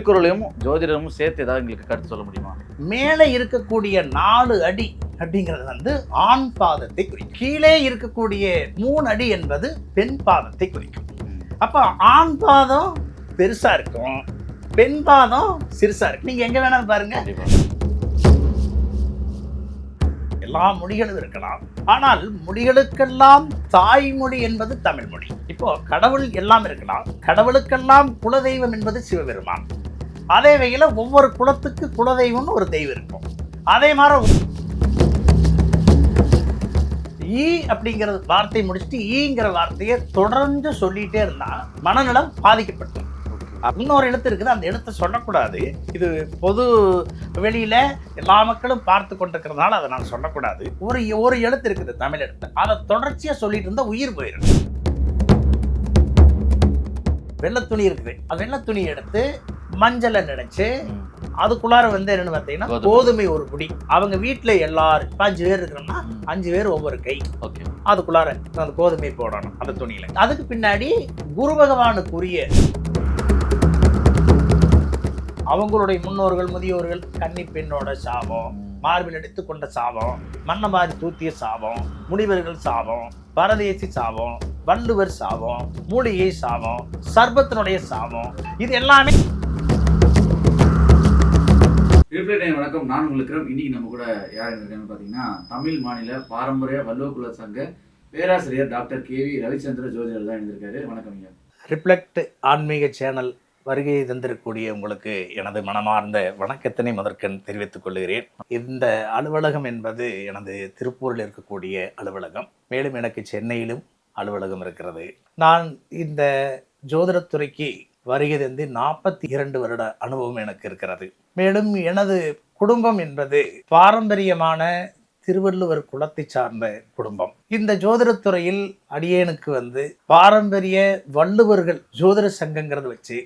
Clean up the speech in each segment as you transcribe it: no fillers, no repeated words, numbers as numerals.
திருக்குறளையும் ஜோதிடமும் சேர்த்து ஏதாவது எங்களுக்கு கருத்து சொல்ல முடியுமா? மேலே இருக்கக்கூடிய 4 அடி அப்படிங்கிறது வந்து ஆண் பாதத்தை குறிக்கும். கீழே இருக்கக்கூடிய 3 அடி என்பது பெண் பாதத்தை குறிக்கும். அப்ப ஆண் பாதம் பெருசா இருக்கும், பெண் பாதம் சிறுசா இருக்கு. நீங்க எங்க வேணாலும் பாருங்க, எல்லா மொழிகளும் இருக்கலாம். ஆனால் மொழிகளுக்கெல்லாம் தாய்மொழி என்பது தமிழ் மொழி. இப்போ கடவுள் எல்லாம் இருக்கலாம், கடவுளுக்கெல்லாம் குலதெய்வம் என்பது சிவபெருமான். அதே வகையில ஒவ்வொரு குலத்துக்கு குலதெய்வம்னு ஒரு தெய்வம் இருக்கும். அதே மாதிரி ஈ அப்படிங்கிற வார்த்தை முடிச்சுட்டு ஈங்கிற வார்த்தையை தொடர்ந்து சொல்லிட்டே இருந்தா மனநலம் பாதிக்கப்பட்டது. இன்னொரு எழுத்து இருக்குது, அந்த எழுத்தை சொல்லக்கூடாது. இது பொது வெளியில எல்லா மக்களும் பார்த்து கொண்டிருக்கிறதுனால அதை நான் சொல்லக்கூடாது. ஒரு எழுத்து இருக்குது, தமிழ் எழுத்து. அதை தொடர்ச்சியா சொல்லிட்டு இருந்தா உயிர் போயிடும். வெள்ளத்துணி இருக்குது, வெள்ளத்துணி எடுத்து மஞ்சளை நினைச்சு அதுக்குள்ளார வந்து என்னன்னு பார்த்தீங்கன்னா கோதுமை ஒரு குடி. அவங்க வீட்டுல எல்லாரும் 5 பேர் இருக்கிறோம்னா 5 பேர் ஒவ்வொரு கை, அதுக்குள்ளார அந்த கோதுமை போடணும் அந்த துணியில. அதுக்கு பின்னாடி குரு பகவானுக்குரிய அவங்களுடைய முன்னோர்கள் முதியோர்கள் கன்னி பெண்ணோட சாபம், மார்பில் எடுத்து கொண்ட சாபம், மன்னமாரி தூத்திய சாபம், முனிவர்கள் சாபம், பரதேசி சாபம், வள்ளுவர் சாபம், மூலிகை சாபம், சர்பத்தினுடைய சாபம், இது எல்லாமே. வணக்கம், நான் உங்களுக்கு இன்னைக்கு நம்ம கூட யார் இருக்கான்னு பார்த்தீங்கன்னா தமிழ் மாநில பாரம்பரிய வள்ளுவக்குல சங்க பேராசிரியர் டாக்டர் கேவி ரவிச்சந்திர ஜோதிடர் தான் இருந்திருக்காரு. வணக்கம் ஐயா. ரிஃப்ளெக்ட் ஆன்மீக சேனல் வருகை தந்திருக்கக்கூடிய உங்களுக்கு எனது மனமார்ந்த வணக்கத்தினை முதற்கண் தெரிவித்துக் கொள்கிறேன். இந்த அலுவலகம் என்பது எனது திருப்பூரில் இருக்கக்கூடிய அலுவலகம். மேலும் எனக்கு சென்னையிலும் அலுவலகம் இருக்கிறது. நான் இந்த ஜோதிடத்துறைக்கு வருகை தந்து 42 வருட அனுபவம் எனக்கு இருக்கிறது. மேலும் எனது குடும்பம் என்பது பாரம்பரியமான திருவள்ளுவர் குலத்தை சார்ந்த குடும்பம். இந்த ஜோதிடத்துறையில் அடியேனுக்கு வந்து பாரம்பரிய வள்ளுவர்கள் ஜோதிட சங்கங்கிறத வச்சு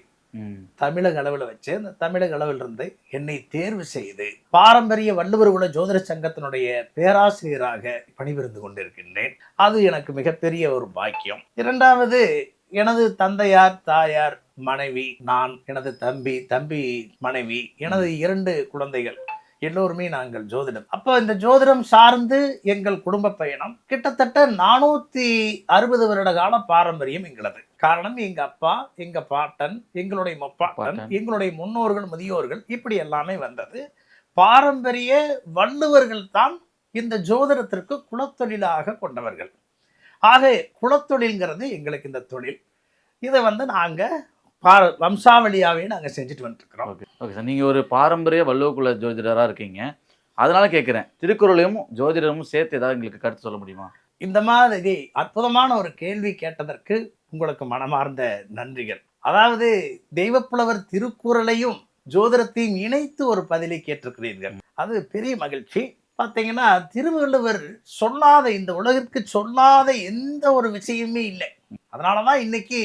தமிழக அளவில் வச்சு அந்த தமிழக அளவில் இருந்து என்னை தேர்வு செய்து பாரம்பரிய வள்ளுவர் குல ஜோதிட சங்கத்தினுடைய பேராசிரியராக பணிபுரிந்து கொண்டிருக்கின்றேன். அது எனக்கு மிகப்பெரிய ஒரு பாக்கியம். இரண்டாவது, எனது தந்தையார், தாயார், மனைவி, நான், எனது தம்பி மனைவி, எனது 2 குழந்தைகள் எல்லோருமே நாங்கள் ஜோதிடம். அப்போ இந்த ஜோதிடம் சார்ந்து எங்கள் குடும்ப பயணம் கிட்டத்தட்ட 460 வருட கால பாரம்பரியம் எங்களது. காரணம், எங்க அப்பா, எங்க பாட்டன், எங்களுடைய முப்பாட்டன், எங்களுடைய முன்னோர்கள் முதியோர்கள் இப்படி எல்லாமே வந்தது. பாரம்பரிய வள்ளுவர்கள் தான் இந்த ஜோதிடத்திற்கு குலத்தொழிலாக கொண்டவர்கள். ஆக குலத்தொழில்ங்கிறது எங்களுக்கு இந்த தொழில். இதை வந்து நாங்க வம்சாவளியாவே நாங்க செஞ்சுட்டு வந்துருக்கிறோம். ஓகே சார், நீங்க ஒரு பாரம்பரிய வள்ளுவக்குல ஜோதிடராக இருக்கீங்க, அதனால கேட்குறேன், திருக்குறளையும் ஜோதிடமும் சேர்த்து ஏதாவது எங்களுக்கு கருத்து சொல்ல முடியுமா? இந்த மாதிரி அற்புதமான ஒரு கேள்வி கேட்டதற்கு உங்களுக்கு மனமார்ந்த நன்றிகள். அதாவது தெய்வப்புலவர் திருக்குறளையும் ஜோதிடத்தையும் இணைத்து ஒரு பதிலை கேட்டிருக்கிறீர்கள், அது பெரிய மகிழ்ச்சி. பார்த்தீங்கன்னா, திருவள்ளுவர் சொல்லாத, இந்த உலகிற்கு சொல்லாத எந்த ஒரு விஷயமே இல்லை. அதனாலதான் இன்னைக்கு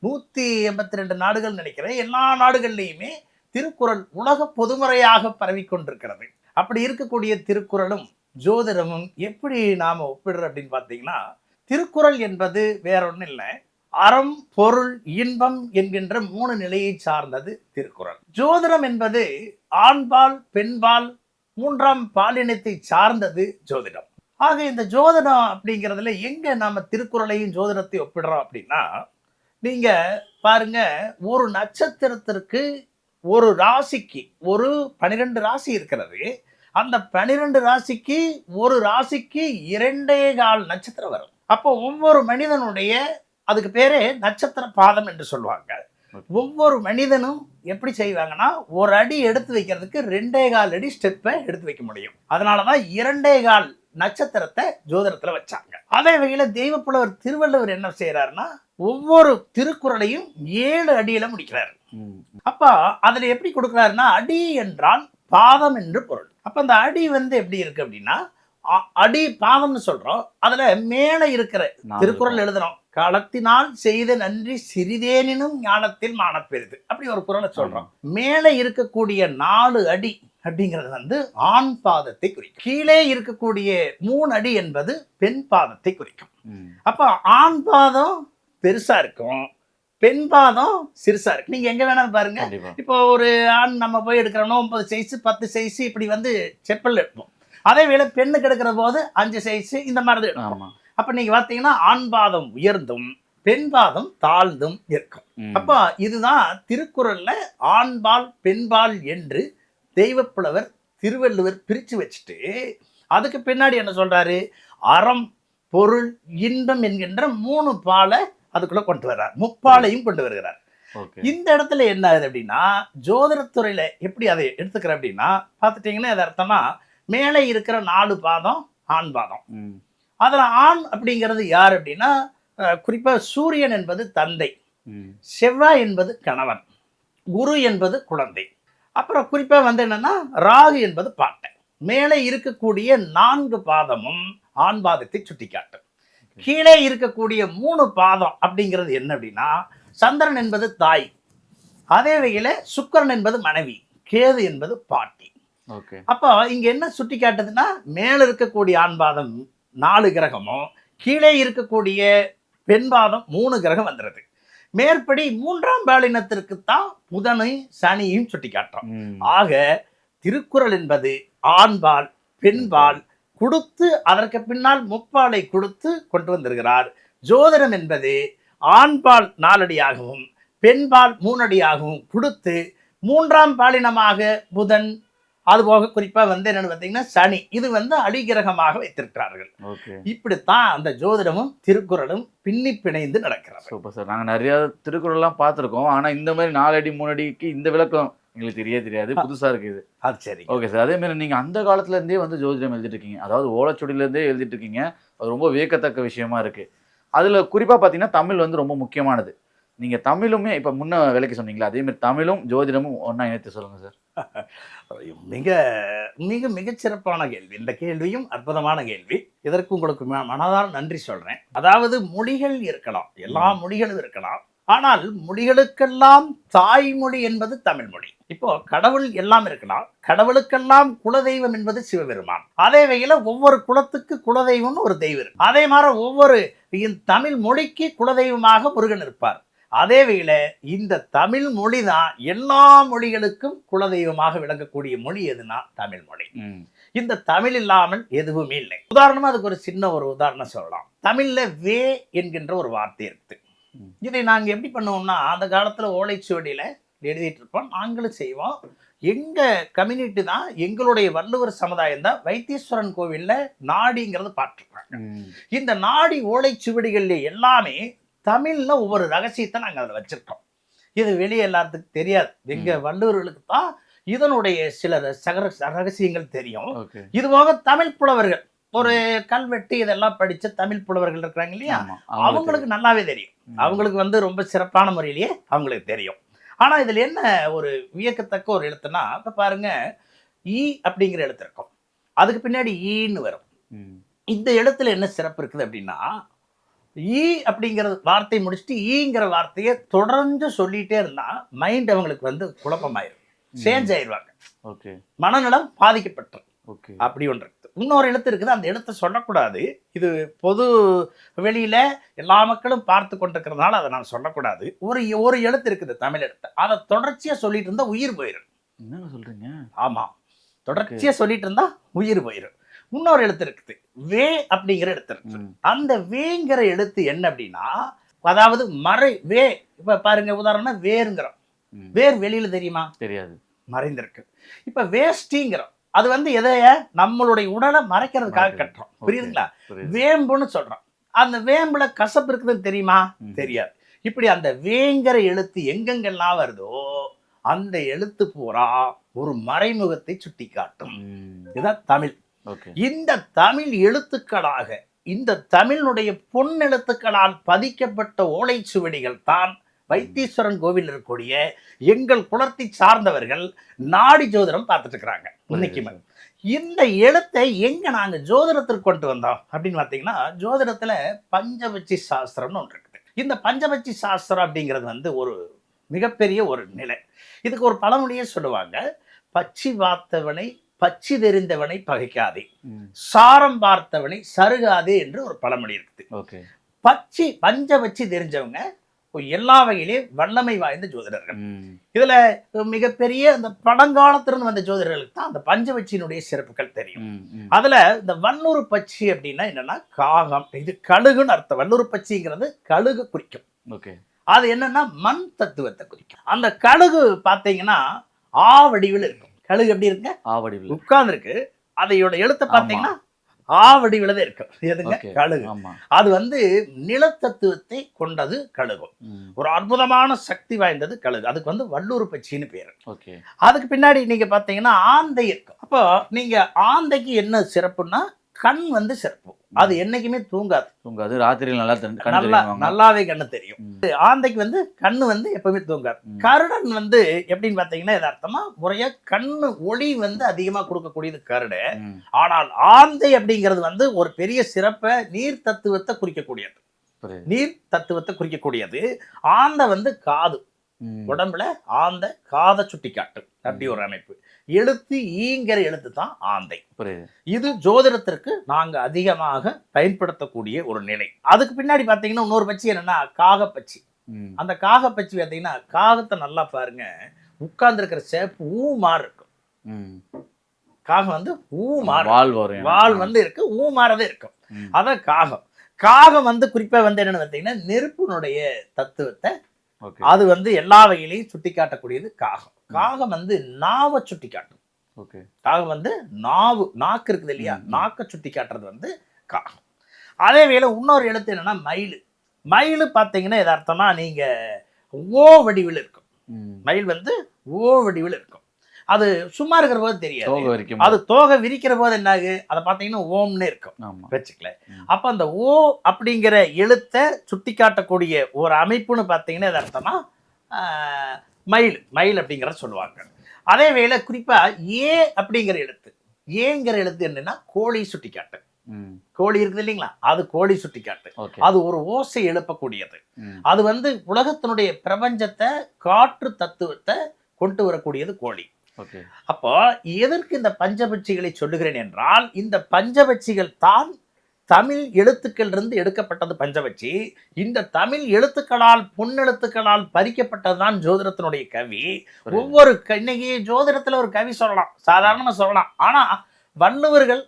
182 நாடுகள் நினைக்கிறேன், எல்லா நாடுகள்லையுமே திருக்குறள் உலக பொதுமுறையாக பரவி கொண்டிருக்கிறது. அப்படி இருக்கக்கூடிய திருக்குறளும் ஜோதிடமும் எப்படி நாம ஒப்பிடுற அப்படின்னு பார்த்தீங்கன்னா, திருக்குறள் என்பது வேற ஒன்றும் இல்லை, அறம், பொருள், இன்பம் என்கின்ற 3 நிலையை சார்ந்தது திருக்குறள். ஜோதிடம் என்பது ஆண்பால், பெண்பால், 3ஆம் பாலினத்தை சார்ந்தது ஜோதிடம். ஆக இந்த ஜோதிடம் அப்படிங்கிறதுல எங்க நாம திருக்குறளையும் ஜோதிடத்தை ஒப்பிடுறோம் அப்படின்னா, நீங்க பாருங்க, ஒரு நட்சத்திரத்திற்கு, ஒரு ராசிக்கு, ஒரு 12 ராசி இருக்கிறது. அந்த 12 ராசிக்கு ஒரு ராசிக்கு 2.25 நட்சத்திரம் வரும். அப்போ ஒவ்வொரு மனிதனுடைய, அதுக்கு பேரே நட்சத்திர பாதம் என்று சொல்லுவாங்க. ஒவ்வொரு மனிதனும் எப்படி செய்வாங்கன்னா, ஒரு அடி எடுத்து வைக்கிறதுக்கு 2.25 அடி ஸ்டெப்பை எடுத்து வைக்க முடியும். அதனாலதான் 2.25 நட்சத்திரத்தை ஜோதிடத்துல வச்சாங்க. அதே வகையில தெய்வப்புலவர் திருவள்ளுவர் என்ன செய்யறாருன்னா, ஒவ்வொரு திருக்குறளையும் 7 அடியில முடிக்கிறார். அப்ப அதுல எப்படி கொடுக்கிறாருன்னா, அடி என்றால் பாதம் என்று பொருள். அப்ப அந்த அடி வந்து எப்படி இருக்கு அப்படின்னா, அடி பாதம்னு சொல்றோம். அதுல மேல இருக்கிற திருக்குறள் எழுதுறோம், களத்தினால் செய்த நன்றி சிறிதேனினும் ஞானத்தில் மானப்பெரிது, அப்படி ஒரு குறளை சொல்றோம். மேல இருக்கக்கூடிய 4 அடி அப்படிங்கிறது வந்து ஆண் பாதத்தை குறிக்கும். கீழே இருக்கக்கூடிய 3 அடி என்பது பெண் பாதத்தை குறிக்கும். அப்ப ஆண் பாதம் பெருசா இருக்கும், பெண் பாதம் சிறுசா இருக்கு. நீங்க எங்க வேணாலும் பாருங்க. கண்டிப்பா. இப்போ ஒரு ஆண் நம்ம போய் எடுக்கிறோம்னா 9 சைஸ் 10 சைஸ் இப்படி வந்து செப்பல் எடுப்போம். அதே வேளை பெண்ணுக்கு எடுக்கிற போது 5 சைஸ் இந்த மாதிரி தான் எடுப்போம். ஆமா. அப்ப நீங்க பார்த்தீங்கன்னா ஆண் பாதம் உயர்ந்தும் பெண் பாதம் தாழ்ந்தும் இருக்கும். அப்ப இதுதான் திருக்குறள்ல ஆண்பால் பெண்பால் என்று தெய்வப்புலவர் திருவள்ளுவர் பிரிச்சு வச்சுட்டு அதுக்கு பின்னாடி என்ன சொல்றாரு, அறம் பொருள் இன்பம் என்கின்ற 3 பாலை அதுக்குள்ள கொண்டு வர்றார், முப்பாலையும் கொண்டு வருகிறார். இந்த இடத்துல என்ன ஆகுது அப்படின்னா, ஜோதிடத்துறையில எப்படி அதை எடுத்துக்கிற அப்படின்னா பார்த்துட்டீங்கன்னா அது அர்த்தமா மேலே இருக்கிற 4 பாதம் ஆண் பாதம். அதுல ஆண் அப்படிங்கிறது யார் அப்படின்னா குறிப்பா சூரியன் என்பது தந்தை, செவ்வாய் என்பது கணவன், குரு என்பது குழந்தை, அப்புறம் குறிப்பா வந்து என்னன்னா ராகு என்பது பாட்டை. மேலே இருக்கக்கூடிய 4 பாதமும் ஆண் பாதத்தை சுட்டிக்காட்டும். கீழே இருக்கக்கூடிய 3 பாதம் அப்படிங்கிறது என்ன அப்படின்னா சந்திரன் என்பது தாய், அதே வகையில சுக்கிரன் என்பது மனைவி, கேது என்பது பாட்டி. அப்போ இங்க என்ன சுட்டி காட்டுதுன்னா மேல இருக்கக்கூடிய ஆண் பாதம் 4 கிரகமும் கீழே இருக்கக்கூடிய பெண் பாதம் 3 கிரகம் வந்துடுது. மேற்படி 3ஆம் பாலினத்திற்கு தான் புதனையும் சனியும் சுட்டி காட்டும். ஆக திருக்குறள் என்பது ஆண்பால் பெண்பால் கொடுத்து அதற்கு பின்னால் முப்பாலை கொடுத்து கொண்டு வந்திருக்கிறார். ஜோதிடம் என்பது ஆண்பால் 4 அடியாகவும் பெண்பால் 3 அடியாகவும் கொடுத்து 3ஆம் பாலினமாக புதன், அதுபோக குறிப்பா வந்து என்னன்னு பார்த்தீங்கன்னா சனி, இது வந்து அடிகிரகமாக வைத்திருக்கிறார்கள். இப்படித்தான் அந்த ஜோதிடமும் திருக்குறளும் பின்னி பிணைந்து நடக்கிறது. Super sir. நாங்கள் நிறைய திருக்குறள்லாம் பார்த்துருக்கோம். ஆனால் இந்த மாதிரி 4 அடி 3 அடிக்கு இந்த விளக்கம் எங்களுக்கு தெரியாது, புதுசாக இருக்குது. அது சரி. Okay sir. அதே மாதிரி நீங்கள் அந்த காலத்துலேருந்தே வந்து ஜோதிடம் எழுதிட்டு இருக்கீங்க, அதாவது ஓலைச்சுவடியிலேருந்தே எழுதிட்டு இருக்கீங்க. அது ரொம்ப வியக்கத்தக்க விஷயமா இருக்கு. அதில் குறிப்பாக பார்த்தீங்கன்னா தமிழ் வந்து ரொம்ப முக்கியமானது. நீங்கள் தமிழுமே இப்போ முன்ன விலைக்கு சொன்னீங்களா, அதே மாதிரி தமிழும் ஜோதிடமும் ஒன்றா இணைத்து சொல்லுங்கள் சார். மிக மிக மிகச்சிறப்பான கேள்வி. இந்த கேள்வியும் அற்புதமான கேள்வி. இதற்கு உங்களுக்கு மனதார நன்றி சொல்றேன். அதாவது மொழிகள் இருக்கலாம், எல்லா மொழிகளும் இருக்கலாம், ஆனால் மொழிகளுக்கெல்லாம் தாய்மொழி என்பது தமிழ் மொழி. இப்போ கடவுள் எல்லாம் இருக்கலாம், கடவுளுக்கெல்லாம் குலதெய்வம் என்பது சிவபெருமான். அதே வகையில ஒவ்வொரு குலத்துக்கு குலதெய்வம்னு ஒரு தெய்வம் இருக்கு. அதே மாதிரி ஒவ்வொரு தமிழ் மொழிக்கு குலதெய்வமாக முருகன் இருப்பார். அதே வகையில இந்த தமிழ் மொழி தான் எல்லா மொழிகளுக்கும் குலதெய்வமாக விளங்கக்கூடிய மொழி எதுனா தமிழ் மொழி. இந்த தமிழ் இல்லாமல் எதுவுமே இல்லை. உதாரணமா அதுக்கு ஒரு சின்ன ஒரு உதாரணம் சொல்லலாம். தமிழ்ல வே என்கின்ற ஒரு வார்த்தை இருக்கு. இதை நாங்க எப்படி பண்ணுவோம்னா அந்த காலத்துல ஓலைச்சுவடியில எழுதிட்டு இருப்போம், நாங்களும் செய்வோம். எங்க கம்யூனிட்டி தான், எங்களுடைய வள்ளுவர் சமுதாயம் தான் வைத்தீஸ்வரன் கோவில்ல நாடிங்கிறது பாட்டுருக்காங்க. இந்த நாடி ஓலைச்சுவடிகள்ல எல்லாமே தமிழ்ல ஒவ்வொரு ரகசியத்தை நாங்கள் அதில் வச்சிருக்கோம். இது வெளியே எல்லாத்துக்கும் தெரியாது. எங்க வள்ளுவர்களுக்கு தான் இதனுடைய சில ரகசியங்கள் தெரியும். இது போக தமிழ் புலவர்கள், ஒரு கல்வெட்டு இதெல்லாம் படிச்ச தமிழ் புலவர்கள் இருக்கிறாங்க இல்லையா, அவங்களுக்கு நல்லாவே தெரியும். அவங்களுக்கு வந்து ரொம்ப சிறப்பான முறையிலேயே அவங்களுக்கு தெரியும். ஆனா இதுல என்ன ஒரு வியக்கத்தக்க ஒரு எழுத்துனா, இப்ப பாருங்க ஈ அப்படிங்கிற எழுத்து இருக்கும், அதுக்கு பின்னாடி ஈன்னு வரும். இந்த எழுத்துல என்ன சிறப்பு இருக்குது அப்படின்னா, ஈ அப்படிங்கிற வார்த்தை முடிச்சுட்டு ஈங்கிற வார்த்தையை தொடர்ந்து சொல்லிட்டே இருந்தா மைண்ட் அவங்களுக்கு வந்து குழப்பமாயிரும், சேஞ்ச் ஆயிடுவாங்க, மனநலம் பாதிக்கப்பட்டோம். அப்படி ஒன்று இருக்குது. இன்னொரு எழுத்து இருக்குது, அந்த எழுத்தை சொல்லக்கூடாது. இது பொது வெளியில எல்லா மக்களும் பார்த்து கொண்டிருக்கிறதுனால அதை நான் சொல்லக்கூடாது. ஒரு எழுத்து இருக்குது தமிழ் எழுத்து, அதை தொடர்ச்சியா சொல்லிட்டு இருந்தா உயிர் போயிடும். என்ன சொல்றீங்க? ஆமா, தொடர்ச்சியா சொல்லிட்டு இருந்தா உயிர் போயிடும். இன்னொரு எழுத்து இருக்குது, வே அப்படிங்கிற எழுத்து இருக்கு. அந்த வேங்கிற எழுத்து என்ன அப்படின்னா, அதாவது மறை வே. இப்ப பாருங்க, உதாரணம் வேருங்கிறோம், வேர் வெளியில தெரியுமா? தெரியாது, மறைந்திருக்கு. இப்ப வேஷ்டிங்கிறோம், அது வந்து எதைய நம்மளுடைய உடலை மறைக்கிறதுக்காக கட்டுறோம், புரியுதுங்களா? வேம்புன்னு சொல்றோம், அந்த வேம்புல கசப்பு இருக்குதுன்னு தெரியுமா? தெரியாது. இப்படி அந்த வேங்கிற எழுத்து எங்கெங்கெல்லாம் வருதோ அந்த எழுத்து பூரா ஒரு மறைமுகத்தை சுட்டி காட்டும். இதுதான் தமிழ். இந்த தமிழ் எழுத்துக்களாக, இந்த தமிழுடைய பொன்னெழுத்துக்களால் பதிக்கப்பட்ட ஓலைச்சுவடிகள் தான் வைத்தீஸ்வரன் கோவில் இருக்கக்கூடிய எங்கள் குலத்தை சார்ந்தவர்கள் நாடி ஜோதிடம் பார்த்துட்டு இருக்கிறாங்க இன்னைக்குமே. இந்த எழுத்தை எங்க நாங்க ஜோதிடத்திற்கு கொண்டு வந்தோம் அப்படின்னு பார்த்தீங்கன்னா, ஜோதிடத்துல பஞ்சபட்சி சாஸ்திரம்னு ஒன்று இருக்குது. இந்த பஞ்சபட்சி சாஸ்திரம் அப்படிங்கிறது வந்து ஒரு மிகப்பெரிய ஒரு நிலை. இதுக்கு ஒரு பழமொழியே சொல்லுவாங்க, பச்சி பார்த்தவனை பச்சி தெரிந்தவனை பகைக்காதே, சாரம் பார்த்தவனை சருகாதே என்று ஒரு பழமொழி இருக்குது. பஞ்சபட்சி தெரிஞ்சவங்க எல்லா வகையிலேயும் வல்லமை வாய்ந்த ஜோதிடர்கள். இதுல மிகப்பெரிய அந்த பழங்காலத்திலிருந்து வந்த ஜோதிடர்களுக்கு தான் அந்த பஞ்சபட்சியினுடைய சிறப்புகள் தெரியும். அதுல இந்த வல்லூர் பட்சி அப்படின்னா என்னன்னா காகம், இது கழுகுன்னு அர்த்தம். வல்லூர் பட்சிங்கிறது கழுகு குறிக்கும். ஓகே. அது என்னன்னா மண் தத்துவத்தை குறிக்கும். அந்த கழுகு பாத்தீங்கன்னா ஆ வடிவில் இருக்கும். கழுகு எப்படி இருக்குங்க? ஆ வடிவில் உட்கார்ந்து இருக்கு. அதையோட எழுத்தை பாத்தீங்கன்னா ஆ வடிவில் தான் இருக்கும். எதுங்க? கழுகு. அது வந்து நிலத்தத்துவத்தை கொண்டது கழுகு. ஒரு அற்புதமான சக்தி வாய்ந்தது கழுகு. அதுக்கு வந்து வல்லூர் பட்சின்னு பேரு. அதுக்கு பின்னாடி நீங்க பாத்தீங்கன்னா ஆந்தை இருக்கும். அப்போ நீங்க ஆந்தைக்கு என்ன சிறப்புன்னா கண் வந்து சிறப்பு. அது என்னைக்குமே தூங்காது. ராத்திரியில் நல்லாவே கண்ணு தெரியும். ஆந்தைக்கு வந்து கண்ணு வந்து எப்பவுமே தூங்காது. கருடன் வந்து எப்படின்னு பாத்தீங்கன்னா எதார்த்தமா முறையா கண்ணு ஒளி வந்து அதிகமா கொடுக்கக்கூடியது கருடு. ஆனால் ஆந்தை அப்படிங்கிறது வந்து ஒரு பெரிய சிறப்பை நீர் தத்துவத்தை குறிக்கக்கூடியது. ஆந்தை வந்து காது, உடம்புல ஆந்த காதை சுட்டி காட்டு அப்படி ஒரு அமைப்பு. எழுத்து ஈங்கிற எழுத்து தான் ஆந்தை. இது ஜோதிடத்திற்கு நாங்க அதிகமாக பயன்படுத்தக்கூடிய ஒரு நிலை. அதுக்கு பின்னாடி பாத்தீங்கன்னா இன்னொரு பட்சி என்னன்னா காகப்பட்சி. அந்த காகப்பட்சி பாத்தீங்கன்னா காகத்தை நல்லா பாருங்க, உட்கார்ந்து இருக்கிற சேப்பு ஊ மாறு இருக்கும். காகம் வந்து ஊ மாறு, வால் வந்து இருக்கு, ஊ மாறதே இருக்கும். அதான் காகம். காகம் வந்து குறிப்பா வந்து என்னன்னு பாத்தீங்கன்னா நெருப்பினுடைய தத்துவத்தை அது வந்து எல்லா வகையிலையும் சுட்டி காட்டக்கூடியது காகம். காகம் வந்து நாவை சுட்டி காட்டும். காகம் வந்து நாக்கு இருக்குது இல்லையா, நாக்கை சுட்டி காட்டுறது வந்து காகம். அதே வேளை இன்னொரு எழுத்து என்னன்னா மயில். மயில் பார்த்தீங்கன்னா எதார்த்தமா நீங்க ஓ வடிவில் இருக்கும். மயில் வந்து ஓ வடிவில் இருக்கும். அது சும்மா இருக்கிற போது தெரியாது. அது தோகை விரிக்கிற போது என்னாகு அதை பார்த்தீங்கன்னா ஓம்னு இருக்கும் வச்சுக்கல. அப்ப அந்த ஓ அப்படிங்கிற எழுத்தை சுட்டி காட்டக்கூடிய ஒரு அமைப்புன்னு பார்த்தீங்கன்னா இது அர்த்தமா மயில் அப்படிங்கிறத சொல்லுவாங்க. அதே வேளை குறிப்பா ஏ அப்படிங்கிற எழுத்து, ஏங்கிற எழுத்து என்னன்னா கோழி சுட்டி காட்டு. கோழி இருக்குது இல்லைங்களா, அது கோழி சுட்டி காட்டு. அது ஒரு ஓசை எழுப்பக்கூடியது. அது வந்து உலகத்தினுடைய பிரபஞ்சத்தை காற்று தத்துவத்தை கொண்டு வரக்கூடியது கோழி. அப்போ எதற்கு இந்த பஞ்சபட்சிகளை சொல்லுகிறேன் என்றால், இந்த பஞ்சபட்சிகள் தான் தமிழ் எழுத்துக்கள் இருந்து எடுக்கப்பட்டது பஞ்சபட்சி. இந்த தமிழ் எழுத்துக்களால் பொன்னெழுத்துக்களால் பறிக்கப்பட்டதுதான் ஜோதிடத்தினுடைய கவி. ஒவ்வொரு இன்னைக்கு ஜோதிடத்துல ஒரு கவி சொல்லலாம், சாதாரணமா சொல்லலாம். ஆனா வள்ளுவர்கள்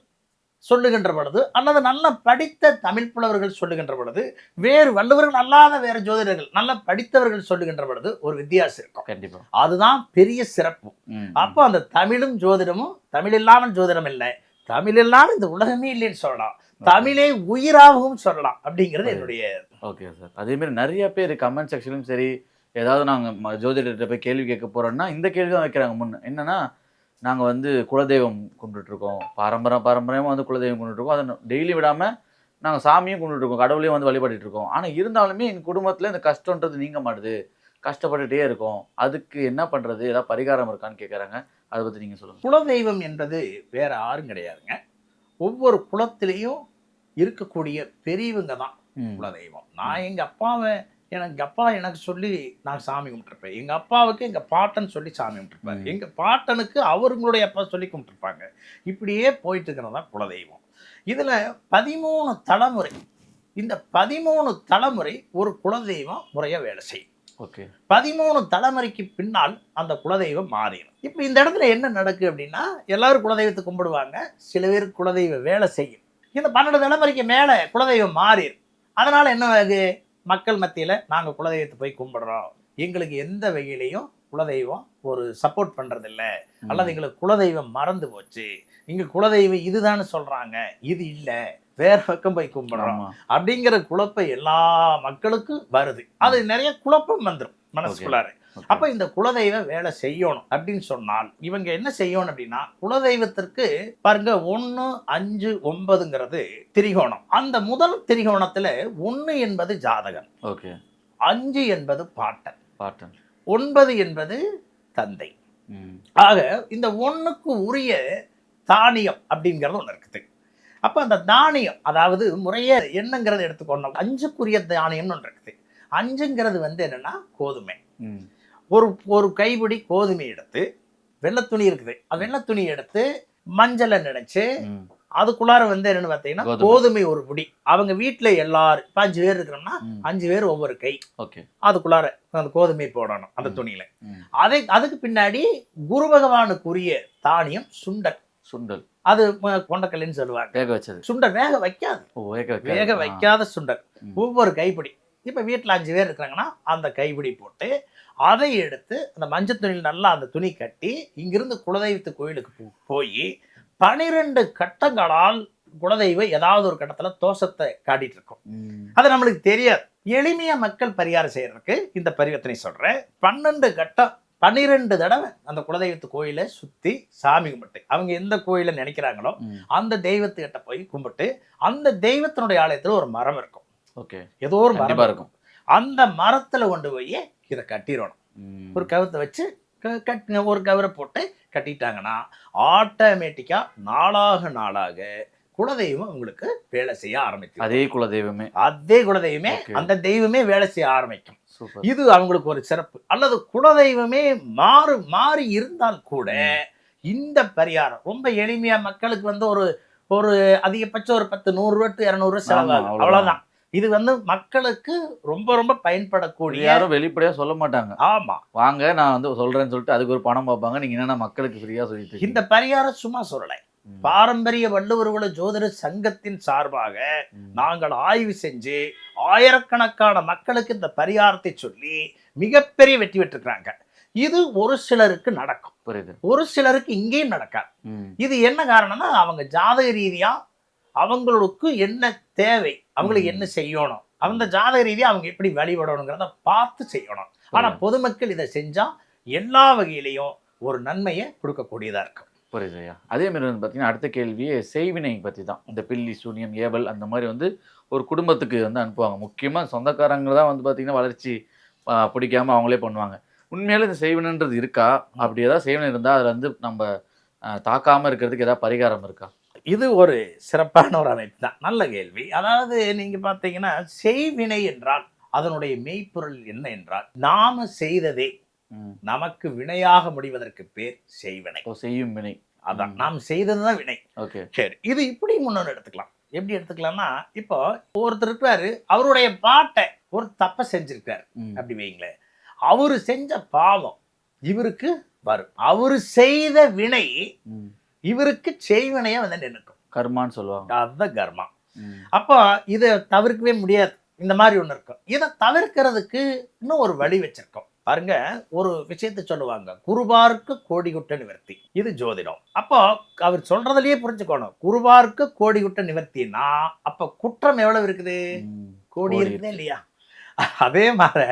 சொல்லுகின்ற பொழுது அல்லது நல்ல படித்த தமிழ் புலவர்கள் சொல்லுகின்ற பொழுது, வேறு வள்ளுவர்கள் அல்லாத வேற ஜோதிடர்கள் நல்ல படித்தவர்கள் சொல்லுகின்ற பொழுது ஒரு வித்தியாசம் இருக்கும். கண்டிப்பா அதுதான் பெரிய சிறப்பு. அப்போ அந்த தமிழும் ஜோதிடமும், தமிழ் இல்லாமல் ஜோதிடம் இல்லை, தமிழ் இல்லாமல் இந்த உலகமே இல்லைன்னு சொல்லலாம், தமிழே உயிராகவும் சொல்லலாம் அப்படிங்கிறது என்னுடைய. Okay sir. அதே மாதிரி நிறைய பேர் கமெண்ட் செக்ஷன்லும் சரி, ஏதாவது நாங்கள் ஜோதிடர்கிட்ட போய் கேள்வி கேட்க போறோம்னா இந்த கேள்வி தான் வைக்கிறாங்க முன்ன. என்னன்னா, நாங்கள் வந்து குலதெய்வம் கும்பிட்டுருக்கோம், பாரம்பரியமாக வந்து குலதெய்வம் கும்பிட்டுருக்கோம், அதை டெய்லி விடாமல் நாங்கள் சாமியும் கும்பிட்டுருக்கோம், கடவுளையும் வந்து வழிபட்டு இருக்கோம். ஆனால் இருந்தாலுமே எங்கள் குடும்பத்தில் இந்த கஷ்டன்றது நீங்க மாட்டுது, கஷ்டப்பட்டுகிட்டே இருக்கோம், அதுக்கு என்ன பண்ணுறது, ஏதாவது பரிகாரம் இருக்கான்னு கேட்குறாங்க. அதை பற்றி நீங்கள் சொல்லுங்கள். குலதெய்வம் என்பது வேற யாரும் கிடையாதுங்க. ஒவ்வொரு குலத்திலையும் இருக்கக்கூடிய பெரியவங்க தான் குலதெய்வம். நான் எங்கள் அப்பாவை எங்கள் அப்பா எனக்கு சொல்லி நான் சாமி கும்பிட்டுருப்பேன், எங்கள் அப்பாவுக்கு எங்கள் பாட்டன் சொல்லி சாமி கும்பிட்டுருப்பாரு, எங்கள் பாட்டனுக்கு அவங்களுடைய அப்பா சொல்லி கும்பிட்டுருப்பாங்க. இப்படியே போயிட்டு இருக்கிறது தான் குலதெய்வம். இதில் 13 தலைமுறை, இந்த 13 தலைமுறை ஒரு குலதெய்வம் முறையாக வேலை செய்யும். 13 தலைமுறைக்கு பின்னால் அந்த குலதெய்வம் மாறிடும். இப்போ இந்த இடத்துல என்ன நடக்கு அப்படின்னா, எல்லாரும் குலதெய்வத்தை கும்பிடுவாங்க, சில பேர் குலதெய்வ வேலை செய்யும். இந்த 12 தலைமுறைக்கு மேலே குலதெய்வம் மாறிடும். அதனால என்ன ஆகு, மக்கள் மத்தியில் நாங்கள் குலதெய்வத்தை போய் கும்பிடுறோம், எங்களுக்கு எந்த வகையிலையும் குலதெய்வம் ஒரு சப்போர்ட் பண்ணுறதில்ல, அல்லது எங்களுக்கு குலதெய்வம் மறந்து போச்சு, இங்கே குலதெய்வம் இதுதான்னு சொல்கிறாங்க, இது இல்லை, வேற பக்கம் போய் கும்பிடுறோம் அப்படிங்கிற குழப்பம் எல்லா மக்களுக்கும் வருது. அது நிறைய குழப்பம் வந்துடும் மனசுக்குள்ளார. அப்ப இந்த குலதெய்வ வேலை செய்யணும் அப்படின்னு சொன்னால் இவங்க என்ன செய்யணும் அப்படின்னா, குலதெய்வத்திற்கு பாருங்க 1, 5, 9ங்கிறது திரிகோணம். அந்த முதல் திரிகோணத்துல 1 என்பது ஜாதகன், 5 என்பது பாட்டன், 9 என்பது தந்தை. ஆக இந்த 1க்கு உரிய தானியம் அப்படிங்கிறது ஒன்று இருக்குது. அப்ப அந்த தானியம், அதாவது முறைய என்னங்கிறத எடுத்துக்கொண்டோம், 5க்குரிய தானியம்னு ஒன்று இருக்குது. 5ங்கிறது வந்து என்னன்னா கோதுமை. ஒரு கைப்பிடி கோதுமை எடுத்து, வெள்ளை துணி இருக்குது, வெள்ளை துணி எடுத்து மஞ்சளை நினைச்சு அதுக்குள்ளார வந்து என்னன்னு பார்த்தீங்கன்னா கோதுமை ஒரு புடி. அவங்க வீட்டுல எல்லாரும் இப்ப 5 பேர் இருக்கிறோம்னா 5 பேர் ஒவ்வொரு கை. அதுக்குள்ளார அந்த கோதுமை போடணும் அந்த துணியில. அதுக்கு பின்னாடி குரு பகவானுக்குரிய தானியம் சுண்டல். சுண்டல் அது கொண்டக்கல்லைன்னு சொல்லுவாங்க. வேக வச்சது சுண்டல். வேக வைக்காது, வேக வைக்காத சுண்டல் ஒவ்வொரு கைப்பிடி. இப்ப வீட்டுல 5 பேர் இருக்கிறாங்கன்னா அந்த கைப்பிடி போட்டு அதை எடுத்து அந்த மஞ்சள் துணியில் நல்லா அந்த துணி கட்டி இங்கிருந்து குலதெய்வத்து கோயிலுக்கு போய் 12 கட்டங்களால் குலதெய்வம் ஏதாவது ஒரு கட்டத்துல தோஷத்தை காட்டிட்டு இருக்கும். அது நம்மளுக்கு தெரியாது. எளிமையா மக்கள் பரிகாரம் செய்யறதுக்கு இந்த பரிவர்த்தனை சொல்றேன். 12 தடவை அந்த குலதெய்வத்து கோயிலை சுத்தி சாமி கும்பிட்டு அவங்க எந்த கோயிலை நினைக்கிறாங்களோ அந்த தெய்வத்துக்கிட்ட போய் கும்பிட்டு அந்த தெய்வத்தினுடைய ஆலயத்துல ஒரு மரம் இருக்கும். ஏதோ ஒரு மரம் இருக்கும். அந்த மரத்துல கொண்டு போய் இதை கட்டிடணும். ஒரு கவத்தை வச்சு ஒரு கவரை போட்டு கட்டிட்டாங்கன்னா ஆட்டோமேட்டிக்கா நாளாக குலதெய்வம் உங்களுக்கு வேலை செய்ய ஆரம்பிக்கும். அதே குலதெய்வமே அந்த தெய்வமே வேலை செய்ய ஆரம்பிக்கும். இது அவங்களுக்கு ஒரு சிறப்பு. அல்லது குலதெய்வமே மாறி இருந்தால் கூட இந்த பரிகாரம் ரொம்ப எளிமையா மக்களுக்கு வந்து ஒரு அதிகபட்சம் ஒரு 10 100 ரூபா to 200 ரூபாய் செலவாகும். அவ்வளவுதான். இது வந்து மக்களுக்கு ரொம்ப ரொம்ப பயன்படக்கூடிய. யாரும் வெளிப்படையா சொல்ல மாட்டாங்க. ஆமா, வாங்க நான் வந்து சொல்றேன்னு சொல்லிட்டு அதுக்கு ஒரு பணம் பார்ப்பாங்க. நீங்க என்னன்னா மக்களுக்கு ஃப்ரீயா சொல்லிட்டு இந்த பரிகாரம் சும்மா சொல்லலை. பாரம்பரிய வள்ளுவர்குல ஜோதிட சங்கத்தின் சார்பாக நாங்கள் ஆய்வு செஞ்சு ஆயிரக்கணக்கான மக்களுக்கு இந்த பரிகாரத்தை சொல்லி மிகப்பெரிய வெற்றி பெற்றிருக்கிறாங்க. இது ஒரு சிலருக்கு நடக்கும், ஒரு சிலருக்கு இங்கேயும் நடக்காது. இது என்ன காரணம்னா அவங்க ஜாதக ரீதியா அவங்களுக்கு என்ன தேவை, அவங்களுக்கு என்ன செய்யணும், அந்த ஜாதக ரீதியா அவங்க எப்படி வழிபடணுங்கிறத பார்த்து செய்யணும். ஆனா பொதுமக்கள் இதை செஞ்சா எல்லா வகையிலையும் ஒரு நன்மையை கொடுக்கக்கூடியதா இருக்கும். புரியுதுயா. அதே மாதிரி வந்து பார்த்தீங்கன்னா அடுத்த கேள்வியே செய்வினை பற்றி தான். இந்த பில்லி சூனியம் ஏவல் அந்த மாதிரி வந்து ஒரு குடும்பத்துக்கு வந்து அனுப்புவாங்க. முக்கியமாக சொந்தக்காரங்க தான் வந்து பார்த்தீங்கன்னா வளர்ச்சி பிடிக்காம அவங்களே பண்ணுவாங்க. உண்மையாலே இந்த செய்வினைன்றது இருக்கா? அப்படி ஏதாவது செய்வினை இருந்தால் அதில் வந்து நம்ம தாக்காமல் இருக்கிறதுக்கு ஏதாவது பரிகாரம் இருக்கா? இது ஒரு சிறப்பான ஒரு அமைப்பு தான். நல்ல கேள்வி. அதாவது நீங்க பார்த்தீங்கன்னா செய்வினை என்றால் அதனுடைய மெய்ப்பொருள் என்ன என்றால் நாம செய்ததே நமக்கு வினையாக முடிவதற்கு பேர் செய்வினை. செய்யும் வினை. அதான் நாம் செய்ததுதான் வினை. சரி, இது இப்படி முன்னோடு எடுத்துக்கலாம். எப்படி எடுத்துக்கலாம்னா இப்போ ஒருத்தர் இருக்காரு, அவருடைய பாட்டை ஒரு தப்ப செஞ்சிருக்காரு அப்படி வைங்களேன். அவரு செஞ்ச பாவம் இவருக்கு வரும். அவரு செய்த வினை இவருக்கு செய்வினையா வந்து நினைக்கும். கர்மான்னு சொல்லுவாங்க. அதுதான் கர்மா. அப்போ இதை தவிர்க்கவே முடியாது. இந்த மாதிரி ஒண்ணு இருக்கும். இதை தவிர்க்கிறதுக்கு இன்னும் ஒரு வழி வச்சிருக்கோம். பாருங்க, ஒரு விஷயத்தை சொல்லுவாங்க, குருபார்க்கு கோடிகுட்ட நிவர்த்தி. இது ஜோதிடம். அப்போ அவர் சொல்றதுலயே புரிஞ்சுக்கணும், குருபார்க்கு கோடிகுட்ட நிவர்த்தினா அப்ப குற்றம் எவ்வளவு இருக்குது? கோடி இருக்குதே இல்லையா? அதே மாதிரி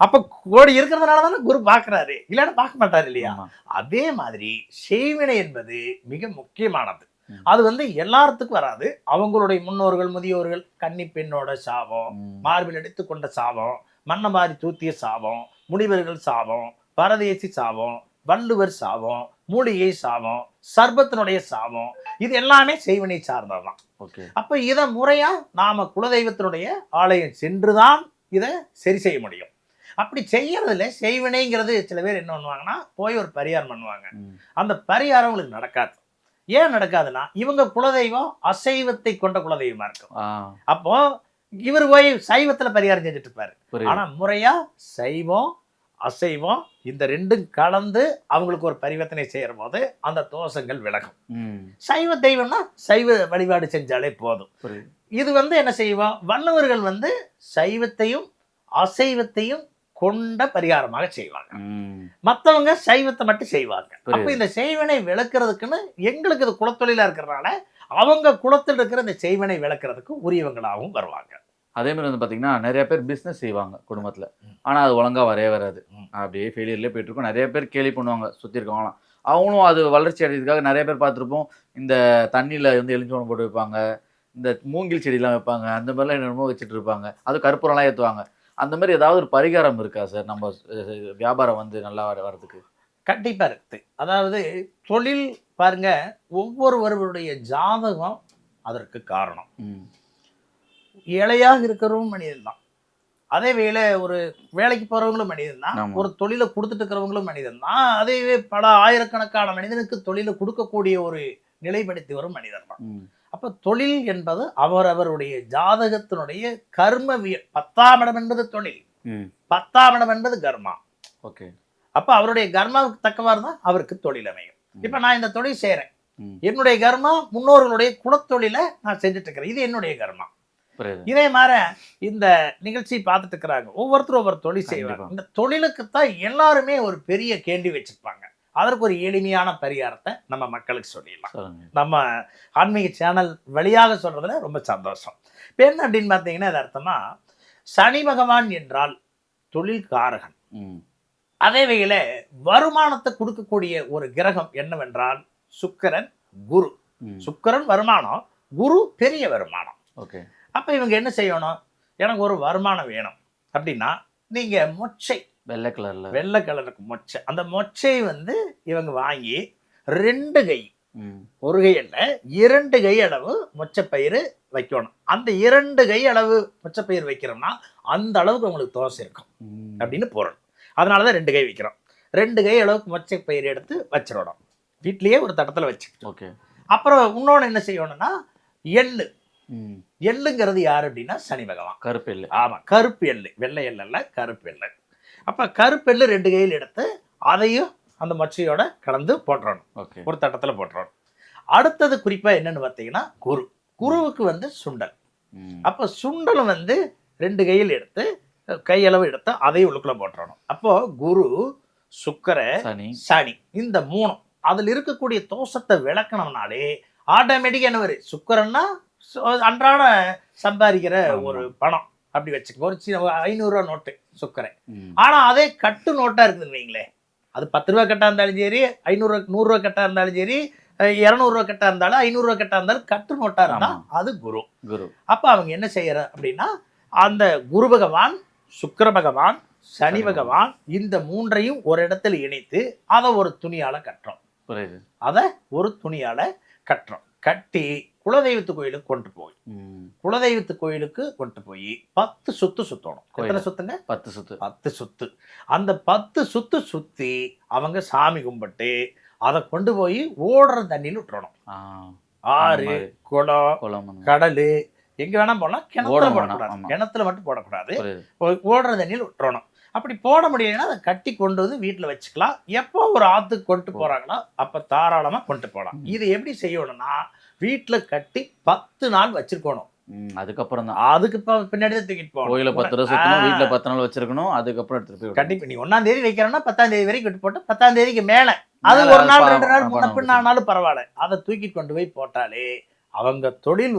அப்ப கோடி இருக்கிறதுனால தானே குரு பார்க்கிறாரு, இல்லைன்னா பார்க்க மாட்டாரு இல்லையா? அதே மாதிரி செய்வினை என்பது மிக முக்கியமானது. அது வந்து எல்லாத்துக்கும் வராது. அவங்களுடைய முன்னோர்கள் முதியோர்கள் கன்னி பெண்ணோட சாபம், மார்பில் எடுத்து கொண்ட சாபம், மன்னமாரி தூத்திய சாபம், முனிவர்கள் சாபம், பரதேசி சாபம், வள்ளுவர் சாபம், மூலிகை சாபம், சர்பத்தினுடைய சாபம், இது எல்லாமே செய்வினை சார்ந்ததுதான். அப்ப இதை முறையா நாம குலதெய்வத்தினுடைய ஆலயம் சென்றுதான் இதை சரி செய்ய முடியும். அப்படி செய்யறதுல செய்வினைங்கிறது சில பேர் என்ன பண்ணுவாங்கன்னா போய் ஒரு பரிகாரம் பண்ணுவாங்க. அந்த பரிகாரம் உங்களுக்கு நடக்காது. ஏன் நடக்காதுன்னா இவங்க குலதெய்வம் அசைவத்தை கொண்ட குலதெய்வமா இருக்கும். அப்போ இவர் போய் சைவத்துல பரிகாரம் செஞ்சுட்டு இருப்பாரு. ஆனா முறையா சைவம் அசைவம் இந்த ரெண்டும் கலந்து அவங்களுக்கு ஒரு பரிவர்த்தனை செய்யற போது அந்த தோஷங்கள் விலகும். சைவ தெய்வம்னா சைவ வழிபாடு செஞ்சாலே போதும். இது வந்து என்ன செய்வோம், வள்ளுவர்கள் வந்து சைவத்தையும் அசைவத்தையும் கொண்ட பரிகாரமாக செய்வாங்க. மற்றவங்க சைவத்தை மட்டும் செய்வாங்க. அப்ப இந்த செய்வினை விளக்குறதுக்குன்னு எங்களுக்கு இது குலத்தொழிலா இருக்கிறதுனால அவங்க குலத்தில் இருக்கிற இந்த செய்வினை விளக்குறதுக்கு உரியவங்களாகவும் வருவாங்க. அதே மாதிரி வந்து பார்த்தீங்கன்னா நிறைய பேர் பிஸ்னஸ் செய்வாங்க குடும்பத்தில், ஆனால் அது ஒழுங்காக வராது. அப்படியே ஃபெயிலியர்லேயே போயிட்டு இருக்கும். நிறைய பேர் கேலி பண்ணுவாங்க சுற்றி இருக்கவங்களாம். அவங்களும் அது வளர்ச்சி அடைகிறதுக்காக நிறைய பேர் பார்த்துருப்போம். இந்த தண்ணியில் வந்து எலுமிச்சம்பழம் போட்டு வைப்பாங்க, இந்த மூங்கில் செடியெலாம் வைப்பாங்க, அந்த மாதிரிலாம் என்னென்னமோ வச்சுட்டு இருப்பாங்க. அது கற்பூரம்லாம் ஏற்றுவாங்க. அந்த மாதிரி ஏதாவது ஒரு பரிகாரம் இருக்கா சார் நம்ம வியாபாரம் வந்து நல்லா வர்றதுக்கு? கண்டிப்பாக இருக்குது. அதாவது தொழில் பாருங்க, ஒவ்வொருவருடைய ஜாதகம் அதற்கு காரணம். ஏழையாக இருக்கிறவங்க மனிதன் தான், அதே வேலை ஒரு வேலைக்கு போறவங்களும் மனிதன் தான், ஒரு தொழிலை கொடுத்துட்டு இருக்கிறவங்களும் மனிதன் தான், அதே பல ஆயிரக்கணக்கான மனிதனுக்கு தொழிலை கொடுக்கக்கூடிய ஒரு நிலைப்படுத்தி வரும் மனிதன் தான். அப்ப தொழில் என்பது அவரவருடைய ஜாதகத்தினுடைய கர்மவியல். 10ஆம் இடம் என்பது தொழில், 10ஆம் இடம் என்பது கர்மா. ஓகே. அப்ப அவருடைய கர்மாவுக்கு தக்கவாறு தான் அவருக்கு தொழில் அமையும். இப்ப நான் இந்த தொழில் செய்யறேன், என்னுடைய கர்மா முன்னோர்களுடைய குலத்தொழிலை நான் செஞ்சுட்டு இருக்கிறேன், இது என்னுடைய கர்மா. இதே மாதிரி இந்த நிகழ்ச்சி பார்த்துட்டு இருக்கிறாங்க, ஒவ்வொருத்தரும் ஒவ்வொரு தொழில் செய்வாங்க. இந்த தொழிலுக்கு தான் எல்லாருமே ஒரு பெரிய கேள்வி வச்சிருப்பாங்க. அதற்கு ஒரு எளிமையான பரிகாரத்தை நம்ம மக்களுக்கு சொல்லிடலாம். நம்ம ஆன்மீக சேனல் வழியாக சொல்றதுல ரொம்ப சந்தோஷம். இப்போ என்ன அப்படின்னு பார்த்தீங்கன்னா, இது அர்த்தமா சனி பகவான் என்றால் தொழில் காரகன். அதே வகையில வருமானத்தை கொடுக்கக்கூடிய ஒரு கிரகம் என்னவென்றால் சுக்கிரன், குரு. சுக்கிரன் வருமானம், குரு பெரிய வருமானம். ஓகே. அப்ப இவங்க என்ன செய்யணும், எனக்கு ஒரு வருமானம் வேணும் அப்படின்னா நீங்க மொச்சை, வெள்ளை கலருக்கு மொச்சை, அந்த மொச்சை இவங்க வாங்கி 2 கை, ஒரு கை அல்ல 2 கை அளவு மொச்சப்பயிறு வைக்கணும். அந்த 2 கை அளவு மொச்சப்பயிறு வைக்கிறோம்னா அந்த அளவுக்கு உங்களுக்கு தோசை இருக்கும் அப்படின்னு பொருள். அதனாலதான் 2 கை வைக்கிறோம். 2 கை அளவுக்கு மொச்சப்பயிறு எடுத்து வச்சிடணும், வீட்லயே ஒரு தட்டத்துல வச்சு. ஓகே. அப்புறம் இன்னொன்னு என்ன செய்யணும்னா எள்ளு. எள்ளுங்கிறது யாரு அப்படின்னா சனி பகவான். கருப்பு எள்ளு. ஆமா, கருப்பு எள்ளு, வெள்ளை எள்ளு அல்ல, கருப்பு எள்ளு. அப்ப கருப்பு எள்ளு 2 கையில் எடுத்து அதையும் அந்த மொச்சையோட கலந்து போட்டுறணும், ஒரு தட்டத்துல போட்டுறணும். அடுத்தது குறிப்பா என்னன்னு பார்த்தீங்கன்னா குரு. குருவுக்கு சுண்டல். அப்ப சுண்டலும் 2 கையில் எடுத்து கையளவு எடுத்து அதையும் உள்ளுக்குள்ள போட்டுறணும். அப்போ குரு, சுக்கிர, சனி, இந்த 3 அதுல இருக்கக்கூடிய தோஷத்தை விளக்கணும்னாலே ஆட்டோமேட்டிக்கா என்ன வரும், சுக்கிரன்னா அன்றாட சம்பாதிக்கிற ஒரு பணம் அப்படி வச்சுக்க, ஒரு 500 ரூபா நோட்டு சுக்கரன். ஆனா அதே கட்டு நோட்டா இருக்குதுன்னு வைங்களேன், அது 10 ரூபா கட்டா இருந்தாலும் சரி, 500 100 ரூபா கட்டா இருந்தாலும் சரி, 200 ரூபா கட்டா இருந்தாலும் 500 ரூபா கட்டா இருந்தாலும் கட்டு நோட்டா இருந்தா அது குரு. அப்ப அவங்க என்ன செய்யற அப்படின்னா அந்த குரு பகவான், சுக்கிர பகவான், சனி பகவான் இந்த 3ஐயும் ஒரு இடத்துல இணைத்து அதை ஒரு துணியால கட்டுறோம். அதை ஒரு துணியால கட்டுறோம். கட்டி குலதெய்வத்து கோயிலுக்கு கொண்டு போய், குலதெய்வத்து கோயிலுக்கு கொண்டு போய் 10 சுத்து சுத்தணும். எத்தனை சுத்துங்க? 10 சுத்து. 10 சுத்து. அந்த 10 சுத்து சுத்தி அவங்க சாமி கும்பிட்டு அதை கொண்டு போய் ஓடுற தண்ணியில் விட்டுறணும். ஆறு, குளம், கடலு எங்க வேணா போடலாம், கிணத்துல போடக்கூடாது, கிணத்துல மட்டும் போடக்கூடாது, ஓடுற தண்ணியில் விட்டுறணும். அப்படி போட முடியலைன்னா அதை கட்டி கொண்டு வந்து வீட்டுல வச்சுக்கலாம். எப்போ ஒரு ஆத்துக்கு கொண்டு போறாங்களோ அப்ப தாராளமா கொண்டு போகலாம். இது எப்படி செய்யணும்னா வீட்டுல கட்டி 10 நாள் வச்சிருக்கணும். அதுக்கப்புறம் தான் அதுக்கு பின்னாடி தான் தூக்கிட்டு போகணும். கோயில 10 ரூபா சுத்தணும், வீட்டுல 10 நாள் வச்சிருக்கணும். அதுக்கப்புறம் எடுத்துட்டு போய் கண்டிப்பா நீ 1ஆம் தேதி வைக்கிறோம்னா 10ஆம் தேதி வரைக்கும் விட்டு போட்டு 10ஆம் தேதிக்கு மேல அது ஒரு நாள் 2 நாள் முன்ன பின்னாலும் பரவாயில்ல, அதை தூக்கி கொண்டு போய் போட்டாலே அவங்க தொழில்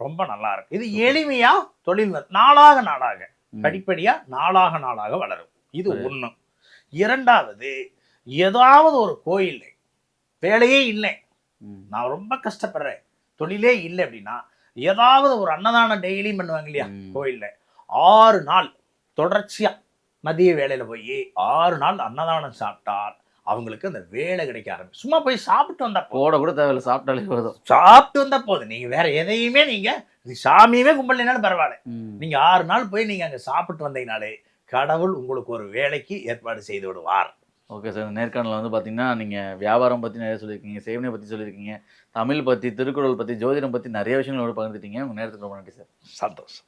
ரொம்ப நல்லா இருக்கும். இது எளிமையா தொழில் நாளாக நாளாக படிப்படியா நாளாக நாளாக வளரும். இது ஒண்ணு. இரண்டாவது, ஏதாவது ஒரு கோயில் வேலையே இல்லை, நான் ரொம்ப கஷ்டப்படுறேன், தொழிலே இல்லை அப்படின்னா ஏதாவது ஒரு அன்னதானம் டெய்லியும் பண்ணுவாங்க இல்லையா கோயில்ல, 6 நாள் தொடர்ச்சியா மதிய வேலையில போய் 6 நாள் அன்னதானம் சாப்பிட்டால் அவங்களுக்கு அந்த வேலை கிடைக்க ஆரம்பிச்சு. சும்மா போய் சாப்பிட்டு வந்தா போட கூட தேவையில்ல, சாப்பிட்டாலே போதும். சாப்பிட்டு வந்தா போதும். நீங்க வேற எதையுமே நீங்க சாமியுமே கும்பிடலைனாலும் பரவாயில்ல, நீங்க 6 நாள் போய் நீங்க அங்க சாப்பிட்டு வந்தீங்கனாலே கடவுள் உங்களுக்கு ஒரு வேலைக்கு ஏற்பாடு செய்து விடுவார். Okay sir. இந்த நேர்காணலில் பார்த்தீங்கன்னா நீங்கள் வியாபாரம் பற்றி நிறைய சொல்லியிருக்கீங்க, சேவனை பற்றி சொல்லியிருக்கீங்க, தமிழ் பற்றி, திருக்குறள் பற்றி, ஜோதிடம் பற்றி நிறைய விஷயங்களோட பகிர்ந்துட்டீங்க. உங்கள் நேரத்துக்கு ரொம்ப நன்றி சார். சந்தோஷம்.